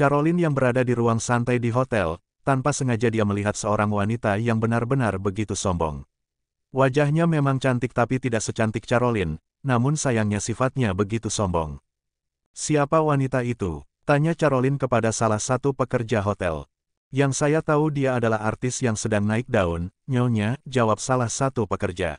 Caroline yang berada di ruang santai di hotel, tanpa sengaja dia melihat seorang wanita yang benar-benar begitu sombong. Wajahnya memang cantik tapi tidak secantik Caroline, namun sayangnya sifatnya begitu sombong. "Siapa wanita itu?" tanya Caroline kepada salah satu pekerja hotel. "Yang saya tahu dia adalah artis yang sedang naik daun, Nyonya," jawab salah satu pekerja.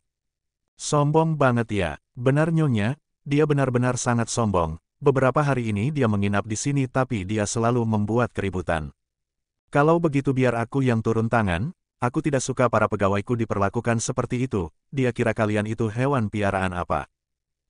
"Sombong banget ya." "Benar Nyonya, dia benar-benar sangat sombong. Beberapa hari ini dia menginap di sini tapi dia selalu membuat keributan. Kalau begitu biar aku yang turun tangan, aku tidak suka para pegawaiku diperlakukan seperti itu, dia kira kalian itu hewan piaraan apa?"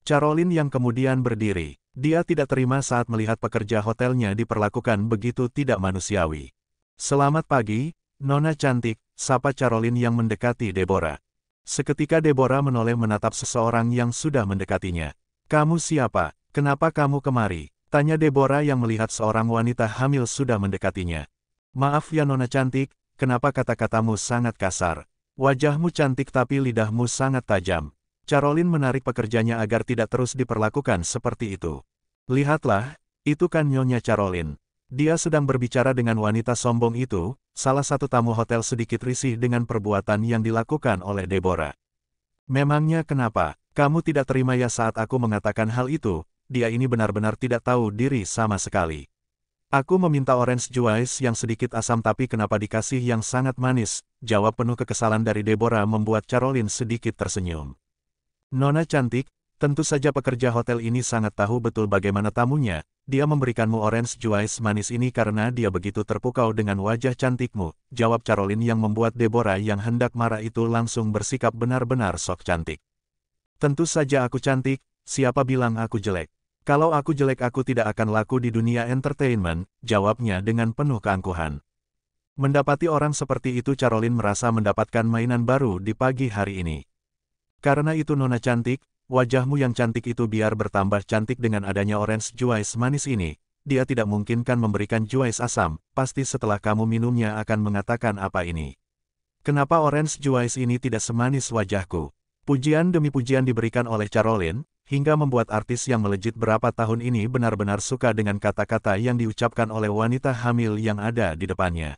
Caroline yang kemudian berdiri. Dia tidak terima saat melihat pekerja hotelnya diperlakukan begitu tidak manusiawi. "Selamat pagi, Nona cantik," sapa Caroline yang mendekati Deborah. Seketika Deborah menoleh menatap seseorang yang sudah mendekatinya. "Kamu siapa? Kenapa kamu kemari?" tanya Deborah yang melihat seorang wanita hamil sudah mendekatinya. "Maaf ya Nona cantik, kenapa kata-katamu sangat kasar? Wajahmu cantik tapi lidahmu sangat tajam." Caroline menarik pekerjanya agar tidak terus diperlakukan seperti itu. "Lihatlah, itu kan Nyonya Caroline. Dia sedang berbicara dengan wanita sombong itu." Salah satu tamu hotel sedikit risih dengan perbuatan yang dilakukan oleh Deborah. "Memangnya kenapa? Kamu tidak terima ya saat aku mengatakan hal itu? Dia ini benar-benar tidak tahu diri sama sekali. Aku meminta orange juice yang sedikit asam tapi kenapa dikasih yang sangat manis?" Jawab penuh kekesalan dari Deborah membuat Caroline sedikit tersenyum. "Nona cantik, tentu saja pekerja hotel ini sangat tahu betul bagaimana tamunya. Dia memberikanmu orange juice manis ini karena dia begitu terpukau dengan wajah cantikmu," jawab Caroline yang membuat Deborah yang hendak marah itu langsung bersikap benar-benar sok cantik. "Tentu saja aku cantik, siapa bilang aku jelek? Kalau aku jelek aku tidak akan laku di dunia entertainment," jawabnya dengan penuh keangkuhan. Mendapati orang seperti itu Caroline merasa mendapatkan mainan baru di pagi hari ini. "Karena itu Nona cantik, wajahmu yang cantik itu biar bertambah cantik dengan adanya orange juice manis ini. Dia tidak mungkin kan memberikan juice asam, pasti setelah kamu minumnya akan mengatakan apa ini. Kenapa orange juice ini tidak semanis wajahku?" Pujian demi pujian diberikan oleh Caroline, hingga membuat artis yang melejit berapa tahun ini benar-benar suka dengan kata-kata yang diucapkan oleh wanita hamil yang ada di depannya.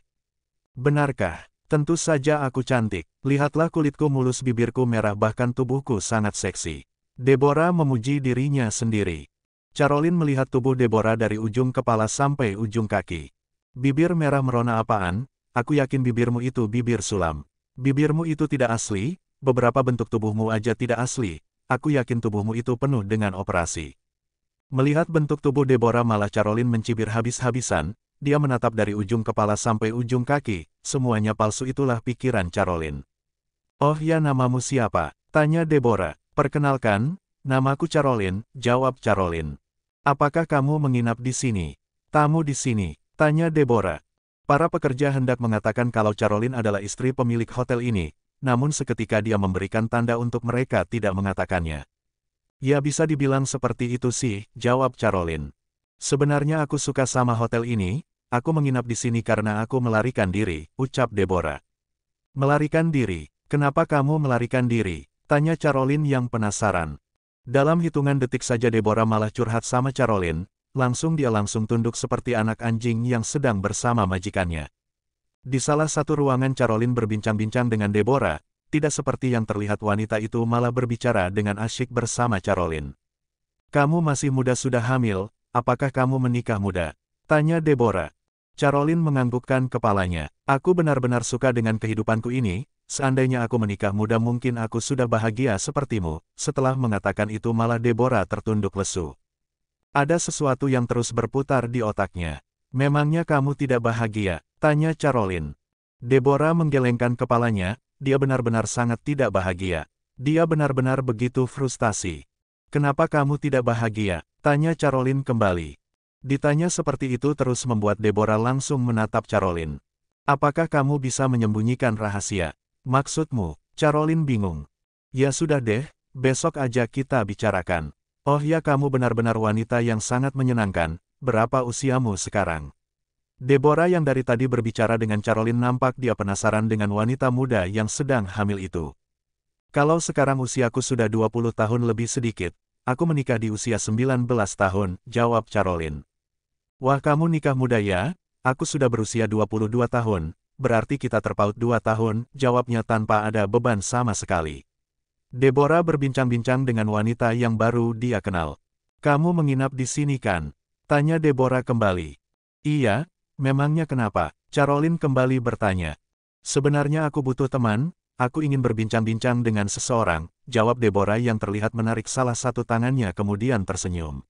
"Benarkah? Tentu saja aku cantik. Lihatlah kulitku mulus, bibirku merah, bahkan tubuhku sangat seksi." Deborah memuji dirinya sendiri. Caroline melihat tubuh Deborah dari ujung kepala sampai ujung kaki. "Bibir merah merona apaan? Aku yakin bibirmu itu bibir sulam. Bibirmu itu tidak asli, beberapa bentuk tubuhmu aja tidak asli. Aku yakin tubuhmu itu penuh dengan operasi." Melihat bentuk tubuh Deborah malah Caroline mencibir habis-habisan, dia menatap dari ujung kepala sampai ujung kaki, semuanya palsu itulah pikiran Caroline. "Oh ya, namamu siapa?" tanya Deborah. "Perkenalkan, namaku Caroline," jawab Caroline. "Apakah kamu menginap di sini?" "Tamu di sini," tanya Deborah. Para pekerja hendak mengatakan kalau Caroline adalah istri pemilik hotel ini, namun seketika dia memberikan tanda untuk mereka tidak mengatakannya. "Ya bisa dibilang seperti itu sih," jawab Caroline. "Sebenarnya aku suka sama hotel ini, aku menginap di sini karena aku melarikan diri," ucap Deborah. "Melarikan diri? Kenapa kamu melarikan diri?" tanya Caroline yang penasaran. Dalam hitungan detik saja Deborah malah curhat sama Caroline, dia langsung tunduk seperti anak anjing yang sedang bersama majikannya. Di salah satu ruangan Caroline berbincang-bincang dengan Deborah, tidak seperti yang terlihat wanita itu malah berbicara dengan asyik bersama Caroline. "Kamu masih muda sudah hamil, apakah kamu menikah muda?" tanya Deborah. Caroline menganggukkan kepalanya. "Aku benar-benar suka dengan kehidupanku ini, seandainya aku menikah muda mungkin aku sudah bahagia sepertimu." Setelah mengatakan itu malah Deborah tertunduk lesu. Ada sesuatu yang terus berputar di otaknya. "Memangnya kamu tidak bahagia?" tanya Caroline. Deborah menggelengkan kepalanya, dia benar-benar sangat tidak bahagia. Dia benar-benar begitu frustasi. "Kenapa kamu tidak bahagia?" tanya Caroline kembali. Ditanya seperti itu terus membuat Deborah langsung menatap Caroline. "Apakah kamu bisa menyembunyikan rahasia? Maksudmu?" Caroline bingung. "Ya sudah deh, besok aja kita bicarakan." "Oh ya, kamu benar-benar wanita yang sangat menyenangkan, berapa usiamu sekarang?" Deborah yang dari tadi berbicara dengan Caroline nampak dia penasaran dengan wanita muda yang sedang hamil itu. "Kalau sekarang usiaku sudah 20 tahun lebih sedikit, aku menikah di usia 19 tahun, jawab Caroline. Wah, kamu nikah muda ya? Aku sudah berusia 22 tahun, berarti kita terpaut 2 tahun, jawabnya tanpa ada beban sama sekali. Deborah berbincang-bincang dengan wanita yang baru dia kenal. Kamu menginap di sini kan? Tanya Deborah kembali. Iya, memangnya kenapa? Caroline kembali bertanya. Sebenarnya aku butuh teman, aku ingin berbincang-bincang dengan seseorang, jawab Deborah yang terlihat menarik salah satu tangannya kemudian tersenyum.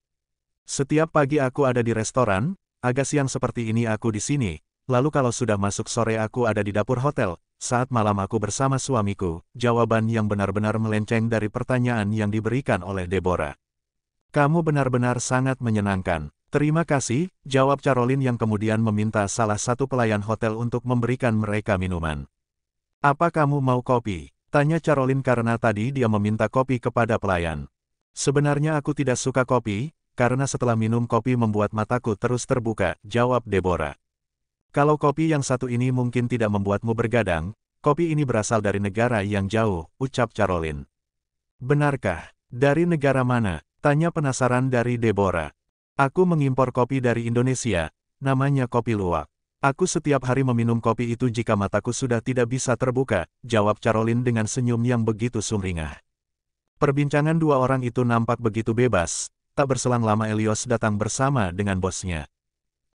Setiap pagi aku ada di restoran, agak siang seperti ini aku di sini, lalu kalau sudah masuk sore aku ada di dapur hotel, saat malam aku bersama suamiku, jawaban yang benar-benar melenceng dari pertanyaan yang diberikan oleh Deborah. Kamu benar-benar sangat menyenangkan. Terima kasih, jawab Caroline yang kemudian meminta salah satu pelayan hotel untuk memberikan mereka minuman. Apa kamu mau kopi? Tanya Caroline karena tadi dia meminta kopi kepada pelayan. Sebenarnya aku tidak suka kopi, karena setelah minum kopi membuat mataku terus terbuka, jawab Deborah. Kalau kopi yang satu ini mungkin tidak membuatmu bergadang, kopi ini berasal dari negara yang jauh, ucap Caroline. Benarkah? Dari negara mana? Tanya penasaran dari Deborah. Aku mengimpor kopi dari Indonesia, namanya kopi luwak. Aku setiap hari meminum kopi itu jika mataku sudah tidak bisa terbuka, jawab Caroline dengan senyum yang begitu sumringah. Perbincangan dua orang itu nampak begitu bebas. Tak berselang lama Elios datang bersama dengan bosnya.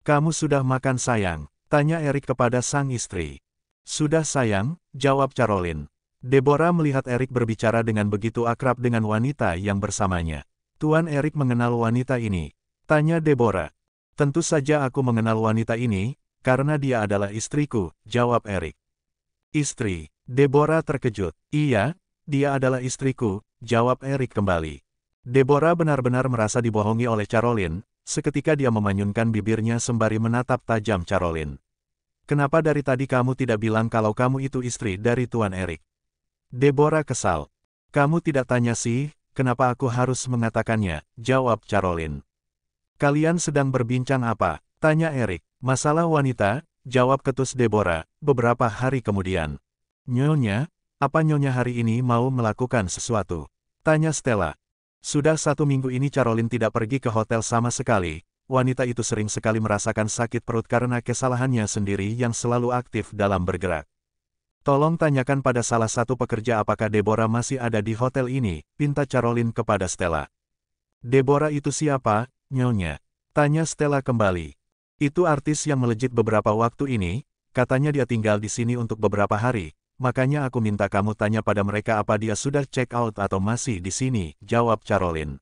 Kamu sudah makan sayang? Tanya Erik kepada sang istri. Sudah sayang, jawab Caroline. Deborah melihat Erik berbicara dengan begitu akrab dengan wanita yang bersamanya. Tuan Erik mengenal wanita ini? Tanya Deborah. Tentu saja aku mengenal wanita ini, karena dia adalah istriku, jawab Erik. Istri? Deborah terkejut. Iya, dia adalah istriku, jawab Erik kembali. Deborah benar-benar merasa dibohongi oleh Caroline, seketika dia memanyunkan bibirnya sembari menatap tajam Caroline. Kenapa dari tadi kamu tidak bilang kalau kamu itu istri dari Tuan Erik? Deborah kesal. Kamu tidak tanya sih, kenapa aku harus mengatakannya, jawab Caroline. Kalian sedang berbincang apa? Tanya Erik. Masalah wanita, jawab ketus Deborah, beberapa hari kemudian. Nyonya, apa Nyonya hari ini mau melakukan sesuatu? Tanya Stella. Sudah 1 minggu ini Caroline tidak pergi ke hotel sama sekali, wanita itu sering sekali merasakan sakit perut karena kesalahannya sendiri yang selalu aktif dalam bergerak. Tolong tanyakan pada salah satu pekerja apakah Deborah masih ada di hotel ini, pinta Caroline kepada Stella. Deborah itu siapa, Nyonya? Tanya Stella kembali. Itu artis yang melejit beberapa waktu ini, katanya dia tinggal di sini untuk beberapa hari. Makanya aku minta kamu tanya pada mereka apa dia sudah check out atau masih di sini, jawab Caroline.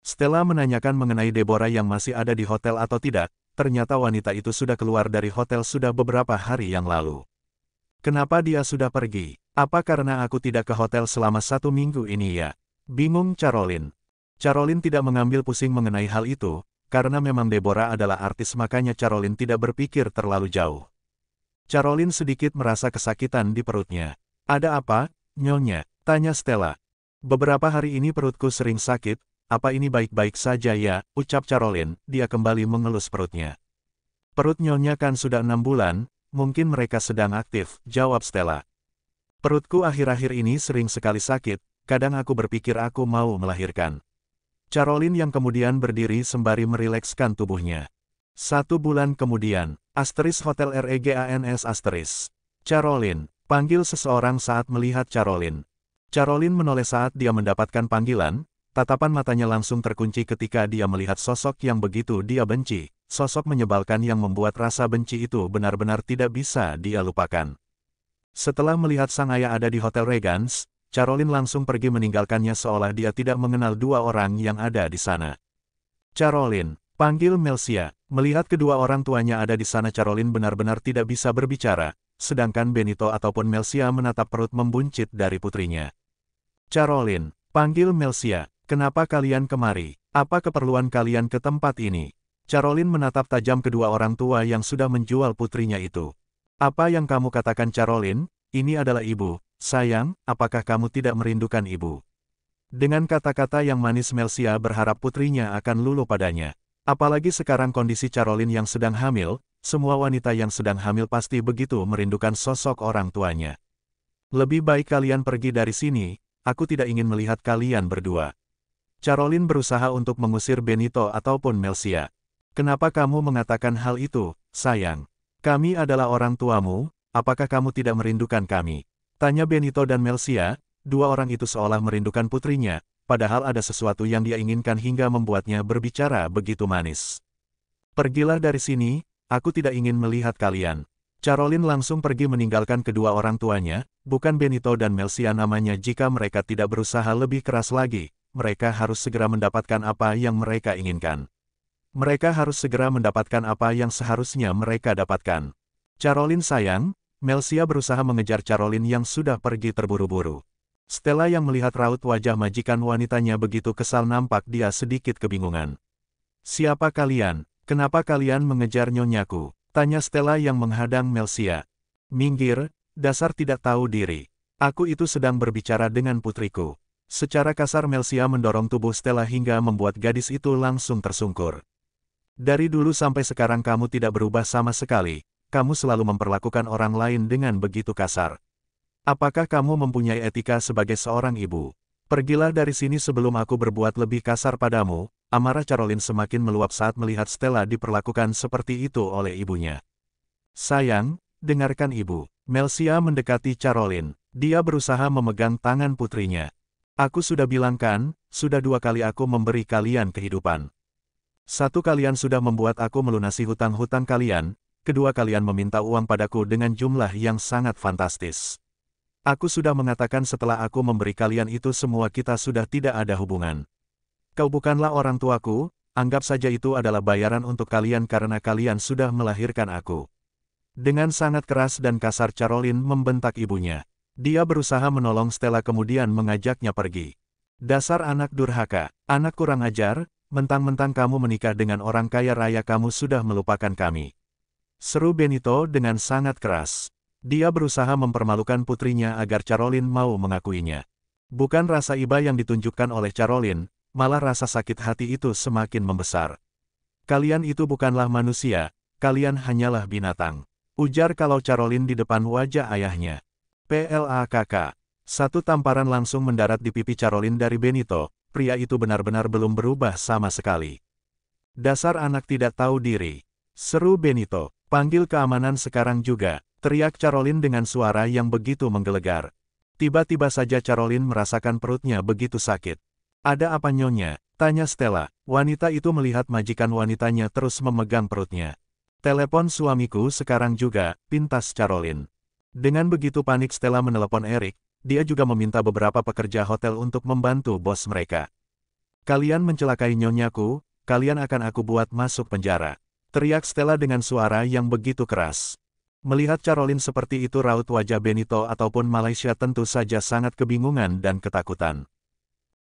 Stella menanyakan mengenai Deborah yang masih ada di hotel atau tidak, ternyata wanita itu sudah keluar dari hotel sudah beberapa hari yang lalu. Kenapa dia sudah pergi? Apa karena aku tidak ke hotel selama 1 minggu ini ya? Bingung Caroline. Caroline tidak mengambil pusing mengenai hal itu, karena memang Deborah adalah artis makanya Caroline tidak berpikir terlalu jauh. Caroline sedikit merasa kesakitan di perutnya. Ada apa, Nyonya? Tanya Stella. Beberapa hari ini perutku sering sakit, apa ini baik-baik saja ya, ucap Caroline, dia kembali mengelus perutnya. Perut Nyonya kan sudah 6 bulan, mungkin mereka sedang aktif, jawab Stella. Perutku akhir-akhir ini sering sekali sakit, kadang aku berpikir aku mau melahirkan. Caroline yang kemudian berdiri sembari merilekskan tubuhnya. 1 bulan kemudian, Hotel Regans. Caroline, panggil seseorang saat melihat Caroline. Caroline menoleh saat dia mendapatkan panggilan, tatapan matanya langsung terkunci ketika dia melihat sosok yang begitu dia benci, sosok menyebalkan yang membuat rasa benci itu benar-benar tidak bisa dia lupakan. Setelah melihat sang ayah ada di Hotel Regans, Caroline langsung pergi meninggalkannya seolah dia tidak mengenal 2 orang yang ada di sana. Caroline, panggil Melsia. Melihat kedua orang tuanya ada di sana Caroline benar-benar tidak bisa berbicara, sedangkan Benito ataupun Melsia menatap perut membuncit dari putrinya. Caroline, panggil Melsia, kenapa kalian kemari? Apa keperluan kalian ke tempat ini? Caroline menatap tajam kedua orang tua yang sudah menjual putrinya itu. Apa yang kamu katakan Caroline? Ini adalah ibu, sayang, apakah kamu tidak merindukan ibu? Dengan kata-kata yang manis Melsia berharap putrinya akan luluh padanya. Apalagi sekarang kondisi Caroline yang sedang hamil, semua wanita yang sedang hamil pasti begitu merindukan sosok orang tuanya. Lebih baik kalian pergi dari sini, aku tidak ingin melihat kalian berdua. Caroline berusaha untuk mengusir Benito ataupun Melsia. Kenapa kamu mengatakan hal itu, sayang? Kami adalah orang tuamu, apakah kamu tidak merindukan kami? Tanya Benito dan Melcia, dua orang itu seolah merindukan putrinya, padahal ada sesuatu yang dia inginkan hingga membuatnya berbicara begitu manis. Pergilah dari sini, aku tidak ingin melihat kalian. Caroline langsung pergi meninggalkan kedua orang tuanya, bukan Benito dan Melcia namanya jika mereka tidak berusaha lebih keras lagi, mereka harus segera mendapatkan apa yang mereka inginkan. Mereka harus segera mendapatkan apa yang seharusnya mereka dapatkan. Caroline sayang, Melcia berusaha mengejar Caroline yang sudah pergi terburu-buru. Stella yang melihat raut wajah majikan wanitanya begitu kesal nampak dia sedikit kebingungan. Siapa kalian? Kenapa kalian mengejar nyonyaku? Tanya Stella yang menghadang Melcia. Minggir, dasar tidak tahu diri. Aku itu sedang berbicara dengan putriku. Secara kasar Melcia mendorong tubuh Stella hingga membuat gadis itu langsung tersungkur. Dari dulu sampai sekarang kamu tidak berubah sama sekali, kamu selalu memperlakukan orang lain dengan begitu kasar. Apakah kamu mempunyai etika sebagai seorang ibu? Pergilah dari sini sebelum aku berbuat lebih kasar padamu. Amarah Caroline semakin meluap saat melihat Stella diperlakukan seperti itu oleh ibunya. Sayang, dengarkan ibu. Melcia mendekati Caroline. Dia berusaha memegang tangan putrinya. Aku sudah bilang kan, sudah 2 kali aku memberi kalian kehidupan. 1 kalian sudah membuat aku melunasi hutang-hutang kalian, kedua kalian meminta uang padaku dengan jumlah yang sangat fantastis. Aku sudah mengatakan setelah aku memberi kalian itu semua kita sudah tidak ada hubungan. Kau bukanlah orang tuaku, anggap saja itu adalah bayaran untuk kalian karena kalian sudah melahirkan aku. Dengan sangat keras dan kasar Caroline membentak ibunya. Dia berusaha menolong Stella kemudian mengajaknya pergi. Dasar anak durhaka, anak kurang ajar, mentang-mentang kamu menikah dengan orang kaya raya kamu sudah melupakan kami. Seru Benito dengan sangat keras. Dia berusaha mempermalukan putrinya agar Caroline mau mengakuinya. Bukan rasa iba yang ditunjukkan oleh Caroline, malah rasa sakit hati itu semakin membesar. Kalian itu bukanlah manusia, kalian hanyalah binatang. Ujar kalau Caroline di depan wajah ayahnya. PLAKK. Satu tamparan langsung mendarat di pipi Caroline dari Benito, pria itu benar-benar belum berubah sama sekali. Dasar anak tidak tahu diri. Seru Benito, panggil keamanan sekarang juga, teriak Caroline dengan suara yang begitu menggelegar. Tiba-tiba saja Caroline merasakan perutnya begitu sakit. Ada apa nyonya? Tanya Stella. Wanita itu melihat majikan wanitanya terus memegang perutnya. Telepon suamiku sekarang juga, pintas Caroline. Dengan begitu panik Stella menelepon Eric, dia juga meminta beberapa pekerja hotel untuk membantu bos mereka. Kalian mencelakai nyonyaku, kalian akan aku buat masuk penjara. Teriak Stella dengan suara yang begitu keras. Melihat Caroline seperti itu raut wajah Benito ataupun Malaysia tentu saja sangat kebingungan dan ketakutan.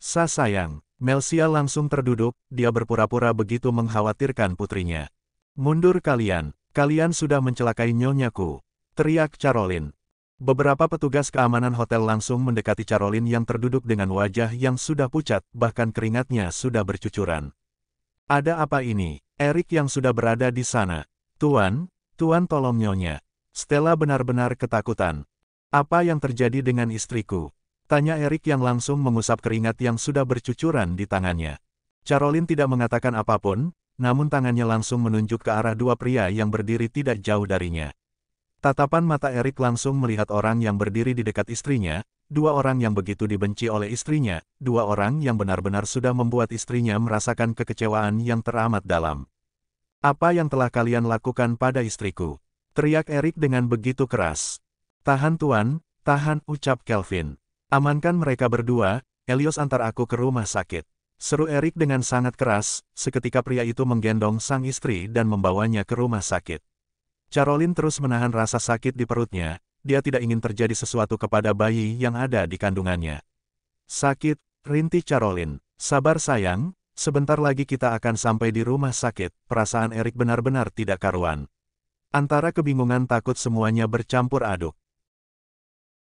Sayang, Melcia langsung terduduk, dia berpura-pura begitu mengkhawatirkan putrinya. Mundur kalian, kalian sudah mencelakai nyonyaku, teriak Caroline. Beberapa petugas keamanan hotel langsung mendekati Caroline yang terduduk dengan wajah yang sudah pucat, bahkan keringatnya sudah bercucuran. Ada apa ini? Eric yang sudah berada di sana. Tuan tolong nyonya. Stella benar-benar ketakutan. Apa yang terjadi dengan istriku? Tanya Eric yang langsung mengusap keringat yang sudah bercucuran di tangannya. Caroline tidak mengatakan apapun, namun tangannya langsung menunjuk ke arah dua pria yang berdiri tidak jauh darinya. Tatapan mata Eric langsung melihat orang yang berdiri di dekat istrinya, dua orang yang begitu dibenci oleh istrinya, dua orang yang benar-benar sudah membuat istrinya merasakan kekecewaan yang teramat dalam. Apa yang telah kalian lakukan pada istriku? Teriak Eric dengan begitu keras. Tahan tuan, tahan, ucap Kelvin. Amankan mereka berdua, Elios antar aku ke rumah sakit. Seru Eric dengan sangat keras, seketika pria itu menggendong sang istri dan membawanya ke rumah sakit. Caroline terus menahan rasa sakit di perutnya, dia tidak ingin terjadi sesuatu kepada bayi yang ada di kandungannya. Sakit, rintih Caroline. Sabar sayang, sebentar lagi kita akan sampai di rumah sakit, perasaan Eric benar-benar tidak karuan. Antara kebingungan takut semuanya bercampur aduk.